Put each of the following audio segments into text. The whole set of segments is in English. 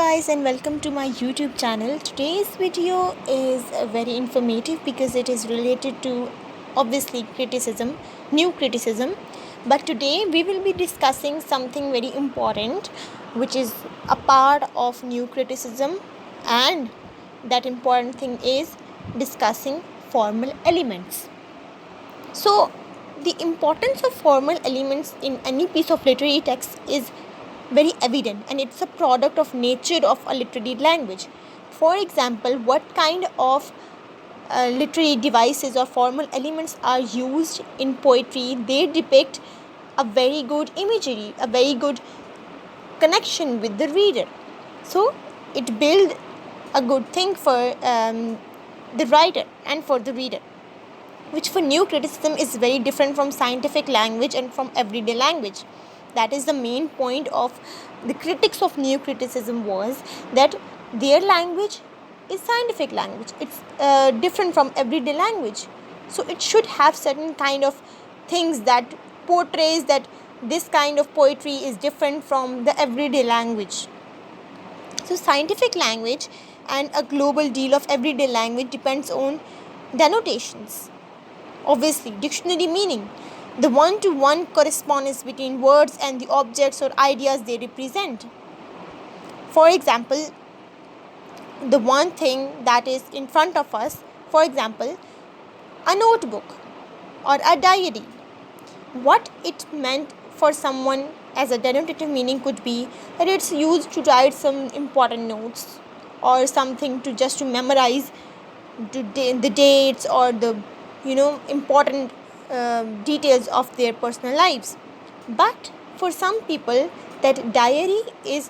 guys, and welcome to my YouTube channel. Today's video is very informative because it is related to obviously criticism, new criticism. But today we will be discussing something very important which is a part of new criticism, and that important thing is discussing formal elements. So the importance of formal elements in any piece of literary text is very evident, and it's a product of nature of a literary language. For example, what kind of literary devices or formal elements are used in poetry? They depict a very good imagery, a very good connection with the reader. So it builds a good thing for the writer and for the reader, which for new criticism is very different from scientific language and from everyday language. That is the main point of the critics of new criticism, was that their language is scientific language. It's different from everyday language. So it should have certain kind of things that portrays that this kind of poetry is different from the everyday language. So scientific language and a global deal of everyday language depends on denotations. Obviously, dictionary meaning, the one-to-one correspondence between words and the objects or ideas they represent. For example, the one thing that is in front of us, for example, a notebook or a diary. What it meant for someone as a denotative meaning could be that it's used to write some important notes or something to memorize the dates or the important details of their personal lives. But for some people, that diary is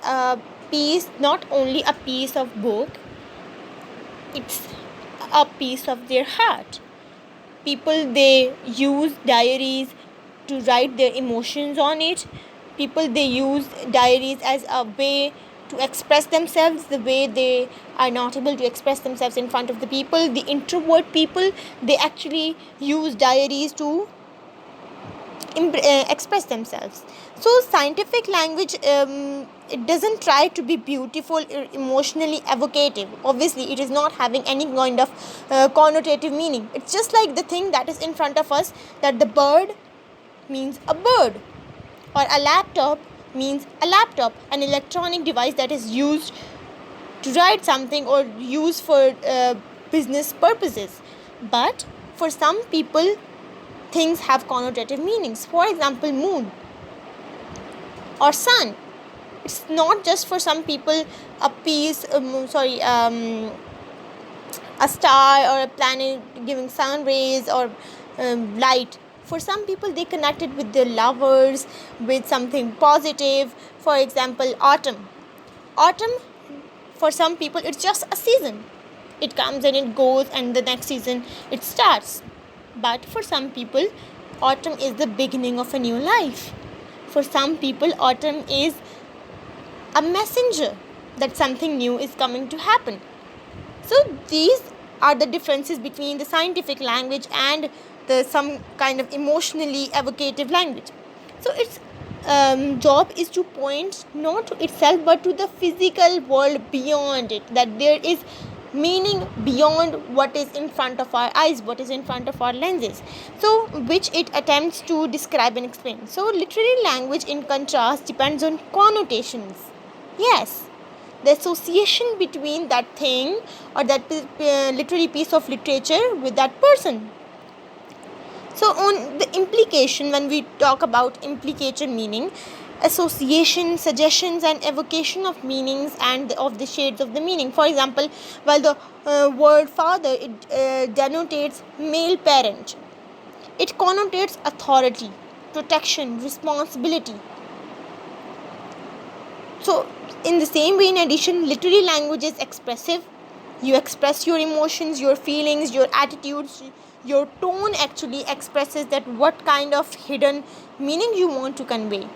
a piece, not only a piece of book, it's a piece of their heart. People, they use diaries to write their emotions on it. People, they use diaries as a way to express themselves the way they are not able to express themselves in front of the people. The introvert people, they actually use diaries to express themselves. So scientific language, it doesn't try to be beautiful or emotionally evocative. Obviously, it is not having any kind of connotative meaning. It's just like the thing that is in front of us, that the bird means a bird, or a laptop means a laptop, an electronic device that is used to write something or used for business purposes. But for some people, things have connotative meanings. For example, moon or sun. It's not just for some people a piece, a star or a planet giving sun rays or light. For some people, they connect it with their lovers, with something positive. For example, autumn. Autumn, for some people, it's just a season. It comes and it goes, and the next season it starts. But for some people, autumn is the beginning of a new life. For some people, autumn is a messenger that something new is coming to happen. So these are the differences between the scientific language and some kind of emotionally evocative language. So its job is to point not to itself but to the physical world beyond it, that there is meaning beyond what is in front of our eyes, what is in front of our lenses, so which it attempts to describe and explain. So literary language, in contrast, depends on connotations. Yes, the association between that thing or that literary piece of literature with that person. So on the implication, when we talk about implicated meaning, association, suggestions and evocation of meanings and of the shades of the meaning. For example, while the word father, it denotates male parent, it connotates authority, protection, responsibility. So in the same way, in addition, literary language is expressive. You express your emotions, your feelings, your attitudes. Your tone actually expresses that what kind of hidden meaning you want to convey.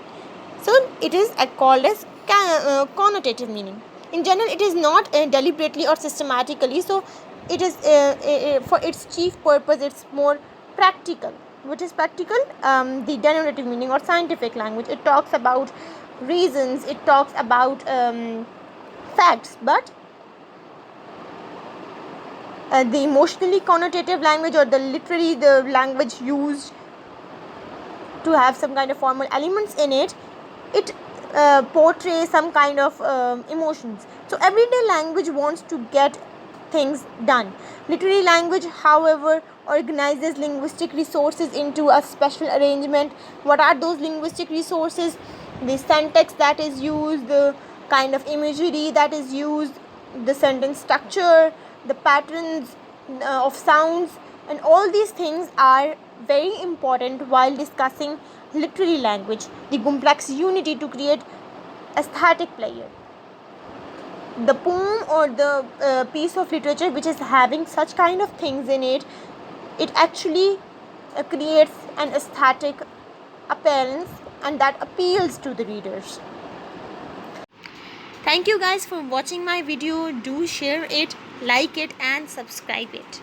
So it is called as connotative meaning. In general, it is not deliberately or systematically. So it is for its chief purpose, it's more practical. What is practical? The denotative meaning or scientific language. It talks about reasons, it talks about facts. But the emotionally connotative language, or the language used to have some kind of formal elements in it, it portrays some kind of emotions. So everyday language wants to get things done. Literary language, however, organizes linguistic resources into a special arrangement. What are those linguistic resources? The syntax that is used, the kind of imagery that is used, the sentence structure, the patterns of sounds, and all these things are very important while discussing literary language, the complex unity to create aesthetic player. The poem or the piece of literature which is having such kind of things in it, it actually creates an aesthetic appearance, and that appeals to the readers. Thank you guys for watching my video. Do share it, like it, and subscribe it.